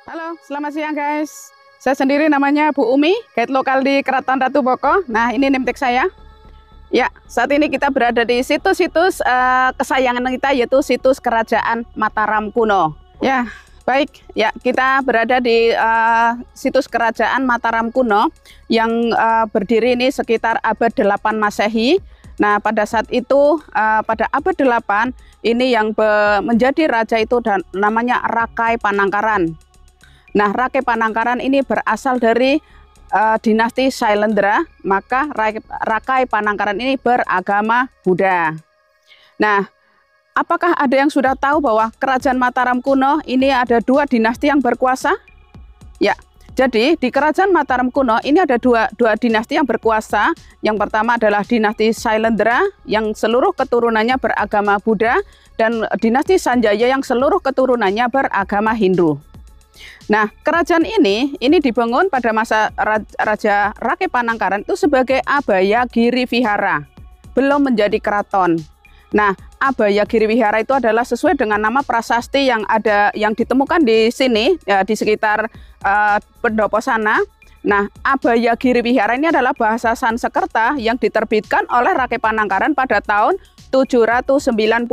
Halo, selamat siang guys. Saya sendiri namanya Bu Umi, guide lokal di Keraton Ratu Boko. Nah, ini name tag saya. Ya, saat ini kita berada di situs-situs kesayangan kita, yaitu situs Kerajaan Mataram kuno. Ya, baik. Ya, kita berada di situs Kerajaan Mataram kuno yang berdiri ini sekitar abad 8 Masehi. Nah, pada saat itu, pada abad 8, ini yang menjadi raja itu dan namanya Rakai Panangkaran. Nah, Rakai Panangkaran ini berasal dari dinasti Sailendra, maka Rakai Panangkaran ini beragama Buddha. Nah, apakah ada yang sudah tahu bahwa Kerajaan Mataram kuno ini ada dua dinasti yang berkuasa? Ya, jadi di Kerajaan Mataram kuno ini ada dua dinasti yang berkuasa. Yang pertama adalah dinasti Sailendra yang seluruh keturunannya beragama Buddha, dan dinasti Sanjaya yang seluruh keturunannya beragama Hindu. Nah, kerajaan ini dibangun pada masa Raja Rakai Panangkaran itu sebagai Abhaya Giri Vihara, belum menjadi keraton. Nah, Abhaya Giri Vihara itu adalah sesuai dengan nama prasasti yang ditemukan di sini, ya, di sekitar pendopo sana. Nah, Abhaya Giri Vihara ini adalah bahasa Sanskerta yang diterbitkan oleh Rakai Panangkaran pada tahun 792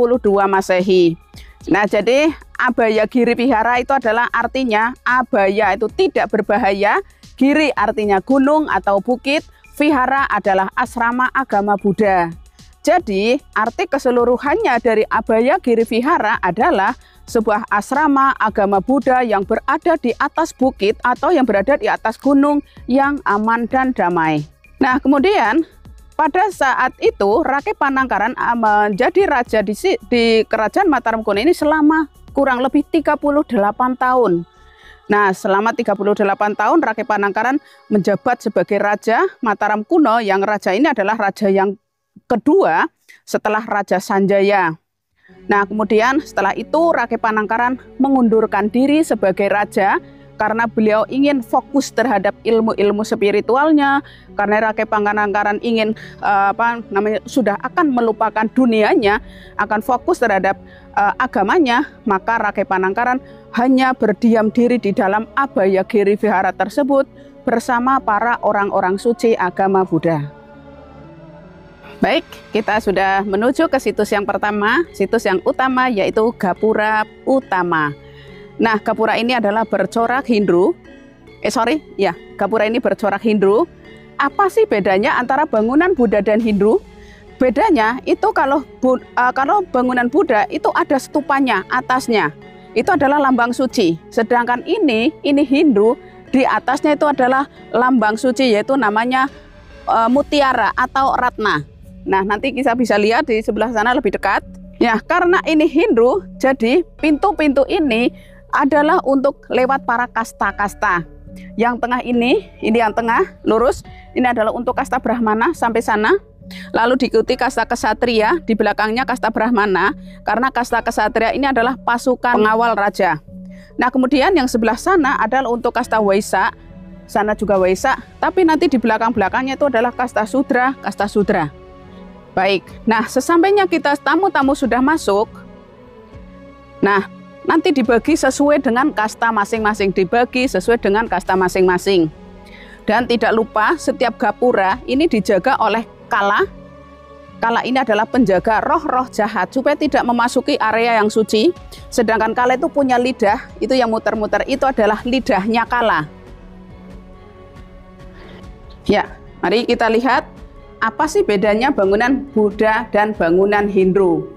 Masehi. Nah, jadi Abhaya Giri Vihara itu adalah artinya Abhaya itu tidak berbahaya, Giri artinya gunung atau bukit, Vihara adalah asrama agama Buddha. Jadi, arti keseluruhannya dari Abhaya Giri Vihara adalah sebuah asrama agama Buddha yang berada di atas bukit atau yang berada di atas gunung yang aman dan damai. Nah, kemudian pada saat itu Rakai Panangkaran menjadi raja di Kerajaan Mataram kuno ini selama kurang lebih 38 tahun. Nah, selama 38 tahun Rakai Panangkaran menjabat sebagai Raja Mataram kuno, yang raja ini adalah raja yang kedua setelah Raja Sanjaya. Nah, kemudian setelah itu Rakai Panangkaran mengundurkan diri sebagai raja karena beliau ingin fokus terhadap ilmu-ilmu spiritualnya, karena Rakai Panangkaran ingin sudah akan melupakan dunianya, akan fokus terhadap agamanya, maka Rakai Panangkaran hanya berdiam diri di dalam Abhaya Giri Vihara tersebut bersama para orang-orang suci agama Buddha. Baik, kita sudah menuju ke situs yang pertama, situs yang utama, yaitu Gapura Utama. Nah, Gapura ini adalah bercorak Hindu. Gapura ini bercorak Hindu. Apa sih bedanya antara bangunan Buddha dan Hindu? Bedanya itu kalau bangunan Buddha itu ada stupanya atasnya. Itu adalah lambang suci. Sedangkan ini Hindu, di atasnya itu adalah lambang suci, yaitu namanya mutiara atau ratna. Nah, nanti kita bisa lihat di sebelah sana lebih dekat. Ya, karena ini Hindu, jadi pintu-pintu ini adalah untuk lewat para kasta-kasta. Yang tengah ini yang tengah lurus, ini adalah untuk kasta Brahmana sampai sana. Lalu diikuti kasta Ksatria, di belakangnya kasta Brahmana, karena kasta Ksatria ini adalah pasukan pengawal raja. Nah, kemudian yang sebelah sana adalah untuk kasta Waisa, sana juga Waisa, tapi nanti di belakang-belakangnya itu adalah kasta Sudra, kasta Sudra. Baik, nah sesampainya kita tamu-tamu sudah masuk, nah nanti dibagi sesuai dengan kasta masing-masing, Dan tidak lupa setiap gapura ini dijaga oleh kala. Kala ini adalah penjaga roh-roh jahat supaya tidak memasuki area yang suci. Sedangkan kala itu punya lidah, itu yang muter-muter, itu adalah lidahnya kala. Ya, mari kita lihat apa sih bedanya bangunan Buddha dan bangunan Hindu.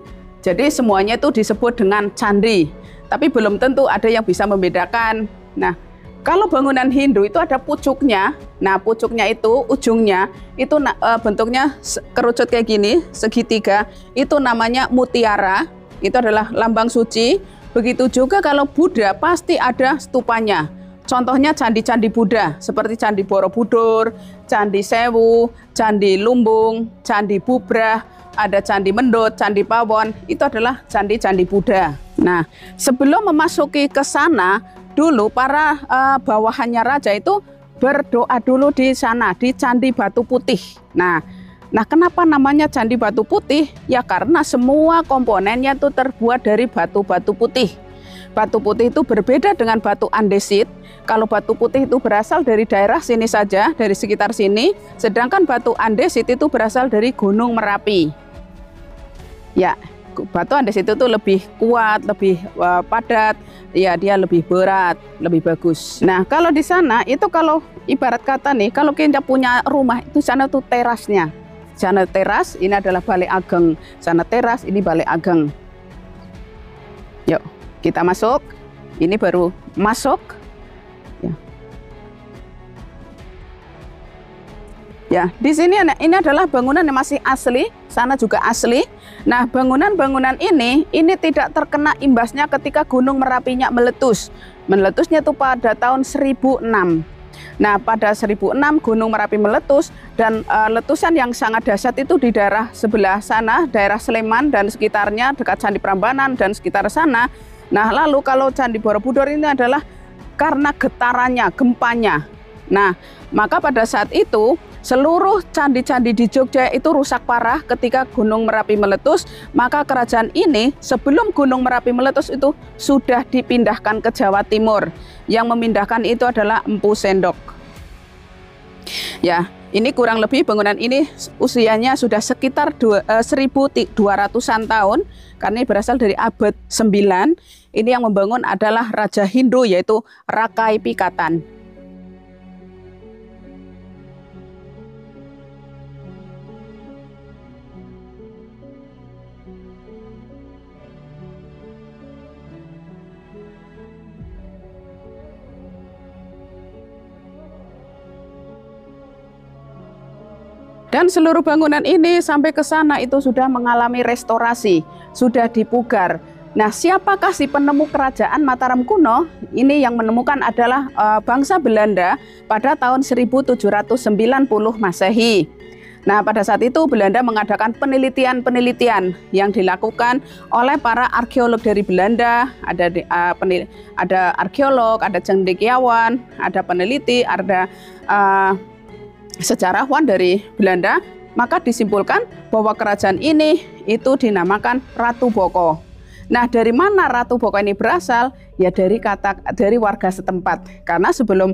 Jadi semuanya itu disebut dengan candi, tapi belum tentu ada yang bisa membedakan. Nah, kalau bangunan Hindu itu ada pucuknya. Nah, pucuknya itu ujungnya itu bentuknya kerucut kayak gini, segitiga. Itu namanya mutiara. Itu adalah lambang suci. Begitu juga kalau Buddha pasti ada stupanya. Contohnya candi-candi Buddha seperti Candi Borobudur, Candi Sewu, Candi Lumbung, Candi Bubrah, ada Candi Mendut, Candi Pawon, itu adalah candi-candi Buddha. Nah, sebelum memasuki ke sana, dulu para bawahannya raja itu berdoa dulu di sana, di Candi Batu Putih. Nah, kenapa namanya Candi Batu Putih? Ya karena semua komponennya itu terbuat dari batu-batu putih. batu putih itu berbeda dengan batu andesit. Kalau batu putih itu berasal dari daerah sini saja, dari sekitar sini, sedangkan batu andesit itu berasal dari Gunung Merapi. Ya, batu andesit itu lebih kuat, lebih padat, ya dia lebih berat, lebih bagus. Nah, kalau di sana itu kalau ibarat kata nih, kalau kita punya rumah itu sana tuh terasnya. Sana teras, ini adalah Balai Ageng. Sana teras, ini Balai Ageng. Yuk, kita masuk. Ini baru masuk. Ya, di sini ini adalah bangunan yang masih asli, sana juga asli. Nah, bangunan-bangunan ini tidak terkena imbasnya ketika Gunung Merapinya meletus. Meletusnya itu pada tahun 1006. Nah, pada 1006 Gunung Merapi meletus dan letusan yang sangat dahsyat itu di daerah sebelah sana, daerah Sleman dan sekitarnya, dekat Candi Prambanan dan sekitar sana. Nah, lalu kalau Candi Borobudur ini adalah karena getarannya, gempanya. Nah, maka pada saat itu seluruh candi-candi di Jogja itu rusak parah ketika Gunung Merapi meletus. Maka kerajaan ini sebelum Gunung Merapi meletus itu sudah dipindahkan ke Jawa Timur. Yang memindahkan itu adalah Empu Sendok. Ya, ini kurang lebih bangunan ini usianya sudah sekitar 1200-an tahun. Karena ini berasal dari abad 9. Ini yang membangun adalah Raja Hindu, yaitu Rakai Pikatan. Dan seluruh bangunan ini sampai ke sana itu sudah mengalami restorasi, sudah dipugar. Nah, siapakah si penemu kerajaan Mataram kuno? Ini yang menemukan adalah bangsa Belanda pada tahun 1790 Masehi. Nah, pada saat itu Belanda mengadakan penelitian-penelitian yang dilakukan oleh para arkeolog dari Belanda. Ada arkeolog, ada cendekiawan, ada peneliti, ada sejarawan dari Belanda. Maka disimpulkan bahwa kerajaan ini itu dinamakan Ratu Boko. Nah, dari mana Ratu Boko ini berasal? Ya dari warga setempat. Karena sebelum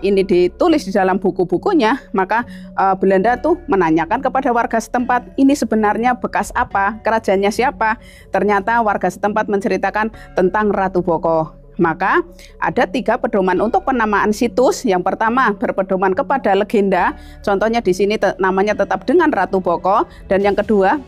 ini ditulis di dalam buku-bukunya, maka Belanda tuh menanyakan kepada warga setempat, ini sebenarnya bekas apa? Kerajaannya siapa? Ternyata warga setempat menceritakan tentang Ratu Boko. Maka ada 3 pedoman untuk penamaan situs. Yang pertama berpedoman kepada legenda, contohnya di sini namanya tetap dengan Ratu Boko. Dan yang kedua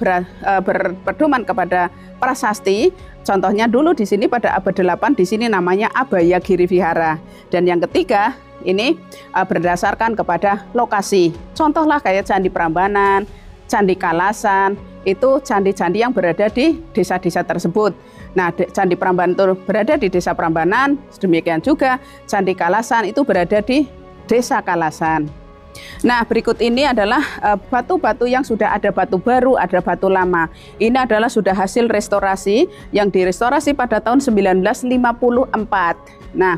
berpedoman kepada prasasti, contohnya dulu di sini pada abad 8 di sini namanya Abaya Giri Vihara. Dan yang ketiga ini berdasarkan kepada lokasi, contohlah kayak Candi Prambanan, Candi Kalasan, itu candi-candi yang berada di desa-desa tersebut. Nah, Candi Prambanan itu berada di desa Prambanan, demikian juga Candi Kalasan itu berada di desa Kalasan. Nah, berikut ini adalah batu-batu yang sudah ada batu baru, ada batu lama. Ini adalah sudah hasil restorasi yang direstorasi pada tahun 1954. Nah,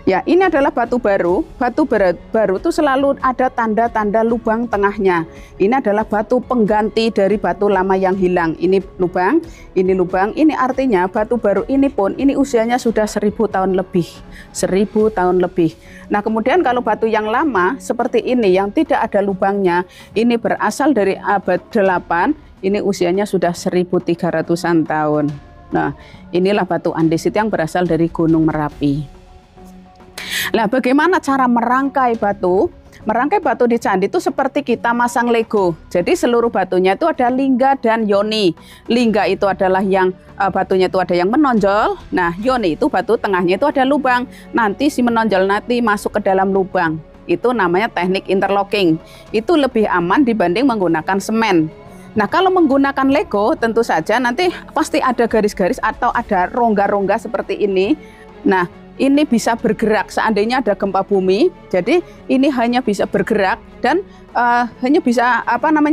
ya, ini adalah batu baru. Batu baru itu selalu ada tanda-tanda lubang tengahnya. Ini adalah batu pengganti dari batu lama yang hilang. Ini lubang, ini lubang. Ini artinya batu baru ini pun ini usianya sudah 1000 tahun lebih. 1000 tahun lebih. Nah, kemudian kalau batu yang lama seperti ini yang tidak ada lubangnya, ini berasal dari abad 8. Ini usianya sudah 1300-an tahun. Nah, inilah batu andesit yang berasal dari Gunung Merapi. Nah, bagaimana cara merangkai batu? Merangkai batu di candi itu seperti kita masang Lego. Jadi seluruh batunya itu ada lingga dan yoni. Lingga itu adalah yang batunya itu ada yang menonjol. Nah, yoni itu batu tengahnya itu ada lubang. Nanti si menonjol nanti masuk ke dalam lubang. Itu namanya teknik interlocking. Itu lebih aman dibanding menggunakan semen. Nah, kalau menggunakan Lego tentu saja nanti pasti ada garis-garis atau ada rongga-rongga seperti ini. Nah, ini bisa bergerak seandainya ada gempa bumi. Jadi ini hanya bisa bergerak dan hanya bisa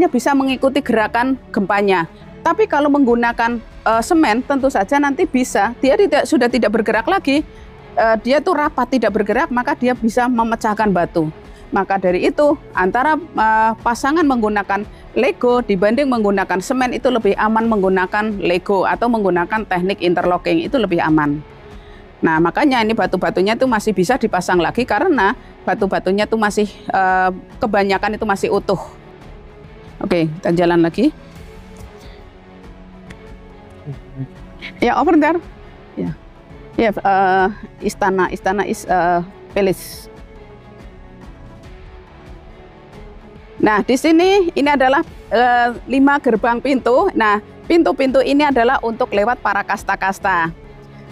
bisa mengikuti gerakan gempanya. Tapi kalau menggunakan semen tentu saja nanti bisa dia sudah tidak bergerak lagi. Dia tuh rapat tidak bergerak, maka dia bisa memecahkan batu. Maka dari itu antara pasangan menggunakan Lego dibanding menggunakan semen itu lebih aman menggunakan Lego atau menggunakan teknik interlocking, itu lebih aman. Nah, makanya ini batu-batunya itu masih bisa dipasang lagi karena batu-batunya itu masih kebanyakan itu masih utuh. Oke, kita jalan lagi. Ya, over there. Ya, istana is palace. Nah, di sini ini adalah 5 gerbang pintu. Nah, pintu-pintu ini adalah untuk lewat para kasta-kasta.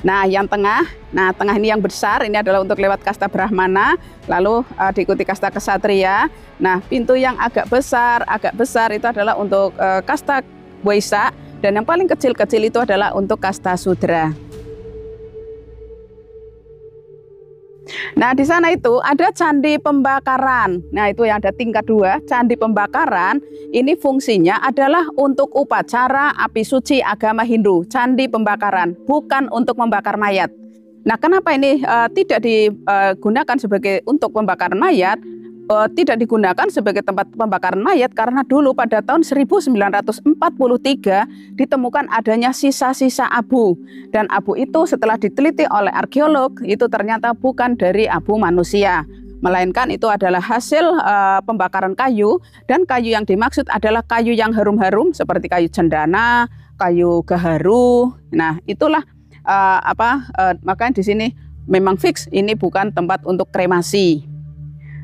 Nah, yang tengah, tengah ini yang besar, ini adalah untuk lewat kasta Brahmana, lalu diikuti kasta Ksatria. Nah, pintu yang agak besar itu adalah untuk kasta Waisya, dan yang paling kecil-kecil itu adalah untuk kasta Sudra. Nah, di sana itu ada candi pembakaran. Nah, itu yang ada tingkat 2, candi pembakaran. Ini fungsinya adalah untuk upacara api suci agama Hindu, candi pembakaran, bukan untuk membakar mayat. Nah, kenapa ini tidak digunakan sebagai untuk pembakaran mayat? Tidak digunakan sebagai tempat pembakaran mayat karena dulu pada tahun 1943 ditemukan adanya sisa-sisa abu, dan abu itu setelah diteliti oleh arkeolog itu ternyata bukan dari abu manusia, melainkan itu adalah hasil pembakaran kayu, dan kayu yang dimaksud adalah kayu yang harum-harum seperti kayu cendana, kayu gaharu. Nah, itulah makanya di sini memang fix ini bukan tempat untuk kremasi.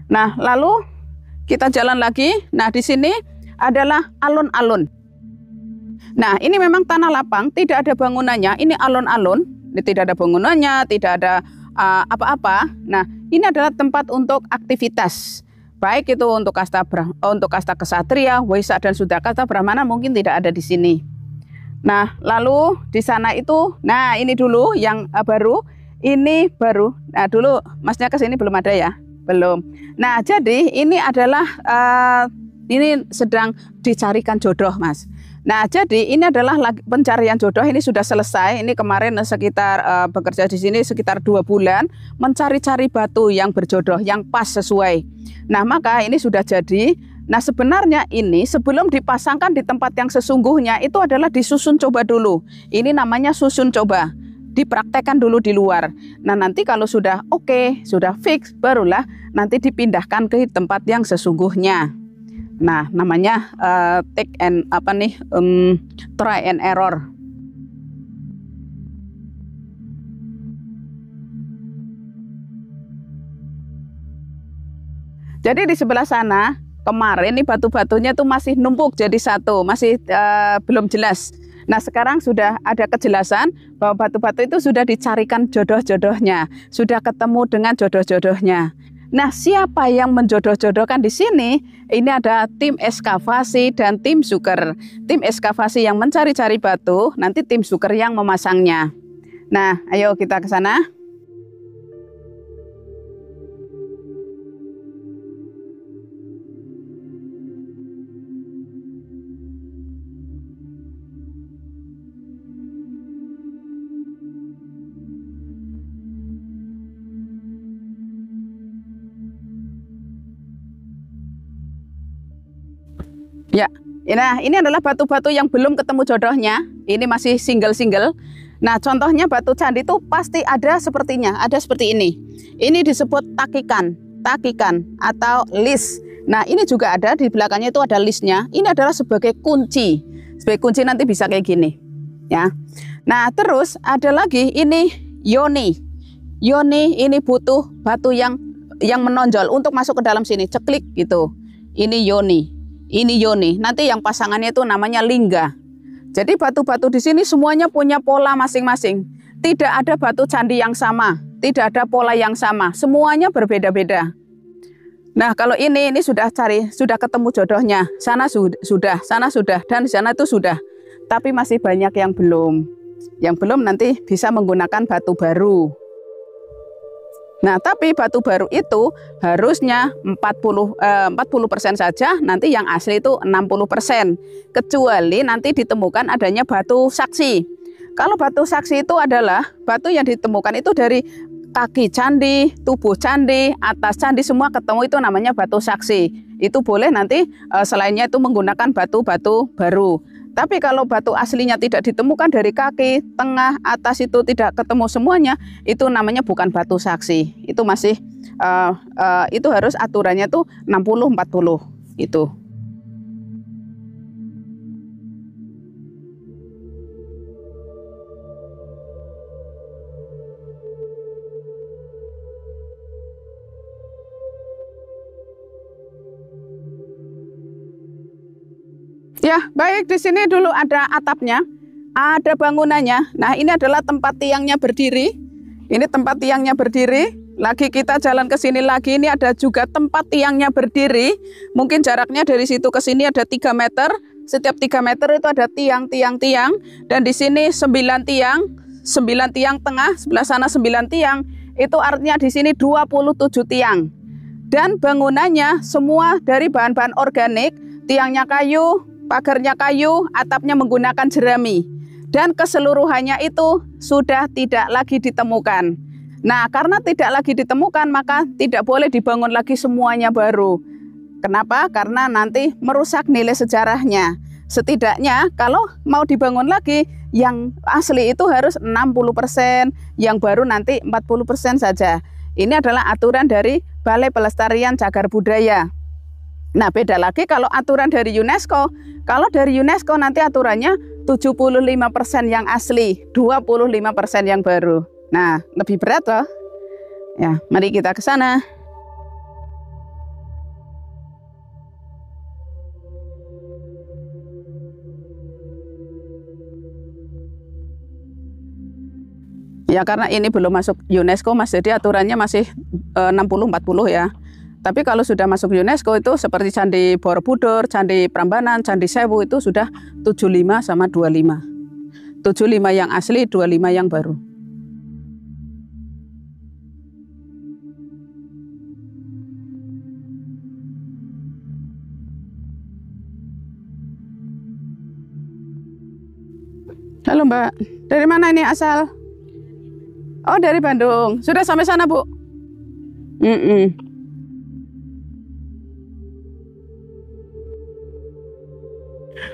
Nah, lalu kita jalan lagi. Nah, di sini adalah alun-alun. Nah, ini memang tanah lapang, tidak ada bangunannya. Ini alun-alun, tidak ada bangunannya, tidak ada apa-apa. Nah, ini adalah tempat untuk aktivitas. Baik itu untuk kasta Ksatria, Waisya, dan Sudra. Kasta Brahmana mungkin tidak ada di sini. Nah, lalu di sana itu, nah ini dulu yang baru. Ini baru. Nah, dulu Masnya ke sini belum ada ya? Belum. Nah, jadi ini adalah ini sedang dicarikan jodoh, Mas. Nah, jadi ini adalah pencarian jodoh, ini sudah selesai. Ini kemarin sekitar bekerja di sini sekitar 2 bulan mencari-cari batu yang berjodoh, yang pas sesuai. Nah, maka ini sudah jadi. Nah, sebenarnya ini sebelum dipasangkan di tempat yang sesungguhnya itu adalah disusun coba dulu. Ini namanya susun coba. Dipraktekkan dulu di luar. Nah, nanti kalau sudah oke, sudah fix, barulah nanti dipindahkan ke tempat yang sesungguhnya. Nah, namanya try and error. Jadi di sebelah sana kemarin ini batu-batunya tuh masih numpuk jadi satu, masih belum jelas. Nah, sekarang sudah ada kejelasan bahwa batu-batu itu sudah dicarikan jodoh-jodohnya, sudah ketemu dengan jodoh-jodohnya. Nah, siapa yang menjodoh-jodohkan di sini? Ini ada tim ekskavasi dan tim suker. Tim ekskavasi yang mencari-cari batu, nanti tim suker yang memasangnya. Nah, ayo kita ke sana. Ya, nah ini adalah batu-batu yang belum ketemu jodohnya. Ini masih single-single. Nah, contohnya batu candi itu pasti ada sepertinya, ada seperti ini. Ini disebut takikan atau list. Nah, ini juga ada di belakangnya itu ada listnya. Ini adalah sebagai kunci. Sebagai kunci nanti bisa kayak gini, ya. Nah, terus ada lagi ini yoni. Yoni ini butuh batu yang menonjol untuk masuk ke dalam sini, ceklik gitu. Ini yoni. Ini yoni, nanti yang pasangannya itu namanya lingga. Jadi batu-batu di sini semuanya punya pola masing-masing. Tidak ada batu candi yang sama, tidak ada pola yang sama, semuanya berbeda-beda. Nah, kalau ini sudah ketemu jodohnya. Sana sudah, dan di sana itu sudah. Tapi masih banyak yang belum. Yang belum nanti bisa menggunakan batu baru. Nah, tapi batu baru itu harusnya 40% saja, nanti yang asli itu 60%. Kecuali nanti ditemukan adanya batu saksi. Kalau batu saksi itu adalah batu yang ditemukan itu dari kaki candi, tubuh candi, atas candi, semua ketemu, itu namanya batu saksi. itu boleh nanti selainnya itu menggunakan batu-batu baru. Tapi kalau batu aslinya tidak ditemukan dari kaki, tengah, atas itu tidak ketemu semuanya, itu namanya bukan batu saksi. Itu masih itu harus aturannya tuh 60-40 itu. Ya, baik, di sini dulu ada atapnya, ada bangunannya. Nah, ini adalah tempat tiangnya berdiri. Ini tempat tiangnya berdiri. Lagi kita jalan ke sini lagi, ini ada juga tempat tiangnya berdiri. Mungkin jaraknya dari situ ke sini ada 3 meter. Setiap 3 meter itu ada tiang. Dan di sini 9 tiang, 9 tiang tengah, sebelah sana 9 tiang. Itu artinya di sini 27 tiang. Dan bangunannya semua dari bahan-bahan organik, tiangnya kayu, pagarnya kayu, atapnya menggunakan jerami. Dan keseluruhannya itu sudah tidak lagi ditemukan. Nah, karena tidak lagi ditemukan, maka tidak boleh dibangun lagi semuanya baru. Kenapa? Karena nanti merusak nilai sejarahnya. Setidaknya kalau mau dibangun lagi, yang asli itu harus 60%, yang baru nanti 40% saja. Ini adalah aturan dari Balai Pelestarian Cagar Budaya. Nah, beda lagi kalau aturan dari UNESCO. Kalau dari UNESCO nanti aturannya 75% yang asli, 25% yang baru. Nah, lebih berat loh. Ya, mari kita ke sana. Ya, karena ini belum masuk UNESCO, Mas, jadi aturannya masih 60-40 ya. Tapi kalau sudah masuk UNESCO itu seperti Candi Borobudur, Candi Prambanan, Candi Sewu itu sudah 75 sama 25. 75 yang asli, 25 yang baru. Halo Mbak, dari mana ini asal? Oh, dari Bandung. Sudah sampai sana, Bu?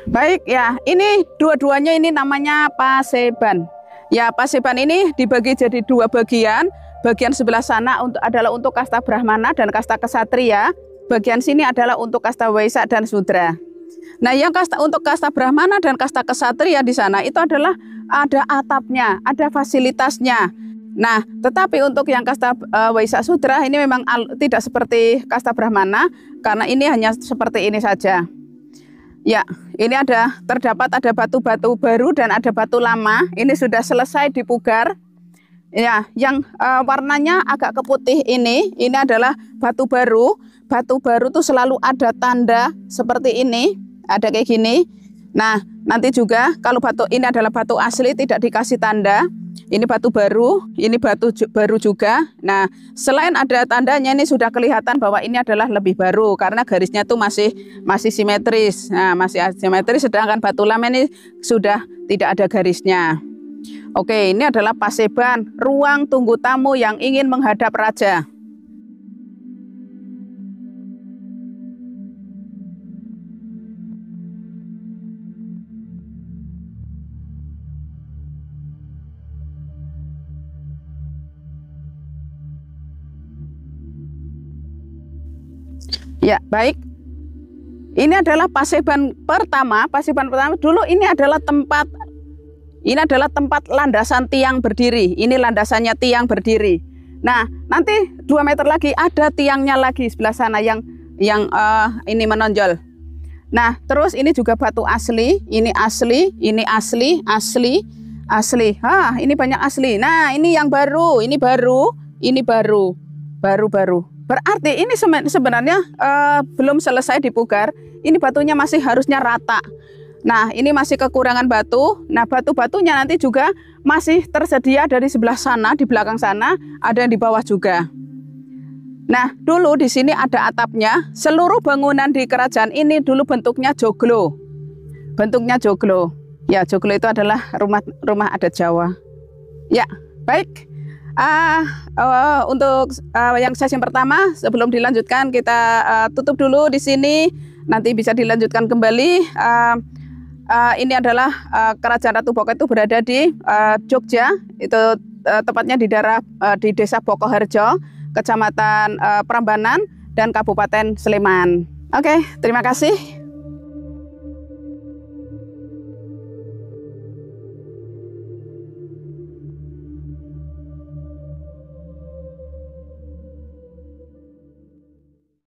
Baik ya, ini dua-duanya ini namanya paseban. Ya, paseban ini dibagi jadi 2 bagian. Bagian sebelah sana adalah untuk kasta Brahmana dan kasta Ksatria. Bagian sini adalah untuk kasta Waisya dan Sudra. Nah, yang untuk kasta Brahmana dan kasta Ksatria di sana itu adalah ada atapnya, ada fasilitasnya. Nah, tetapi untuk yang kasta Waisya Sudra ini memang tidak seperti kasta Brahmana, karena ini hanya seperti ini saja. Ya, ini terdapat ada batu-batu baru dan ada batu lama. Ini sudah selesai dipugar. Ya, yang warnanya agak keputih ini adalah batu baru. Batu baru tuh selalu ada tanda seperti ini, ada kayak gini. Nah, nanti juga kalau batu ini adalah batu asli tidak dikasih tanda. Ini batu baru, ini batu baru juga. Nah, selain ada tandanya ini sudah kelihatan bahwa ini adalah lebih baru karena garisnya tuh masih simetris. Nah, masih simetris, sedangkan batu lama ini sudah tidak ada garisnya. Oke, ini adalah paseban, ruang tunggu tamu yang ingin menghadap raja. Ya, baik. Ini adalah paseban pertama. Paseban pertama dulu ini adalah tempat landasan tiang berdiri. Ini landasannya tiang berdiri. Nah, nanti 2 meter lagi ada tiangnya lagi sebelah sana yang ini menonjol. Nah, terus ini juga batu asli, ini asli, ini asli. Ini banyak asli. Nah, ini yang baru, ini baru. Berarti ini sebenarnya belum selesai dipugar. Ini batunya masih harusnya rata. Nah, ini masih kekurangan batu. Nah, batu-batunya nanti juga masih tersedia dari sebelah sana, di belakang sana, ada yang di bawah juga. Nah, dulu di sini ada atapnya. Seluruh bangunan di kerajaan ini dulu bentuknya joglo. Bentuknya joglo. Ya, joglo itu adalah rumah adat Jawa. Ya, baik. Untuk yang sesi pertama, sebelum dilanjutkan kita tutup dulu di sini. Nanti bisa dilanjutkan kembali. Ini adalah Kerajaan Ratu Boko itu berada di Jogja. Itu tepatnya di Desa Bokoharjo, Kecamatan Prambanan dan Kabupaten Sleman. Oke, terima kasih.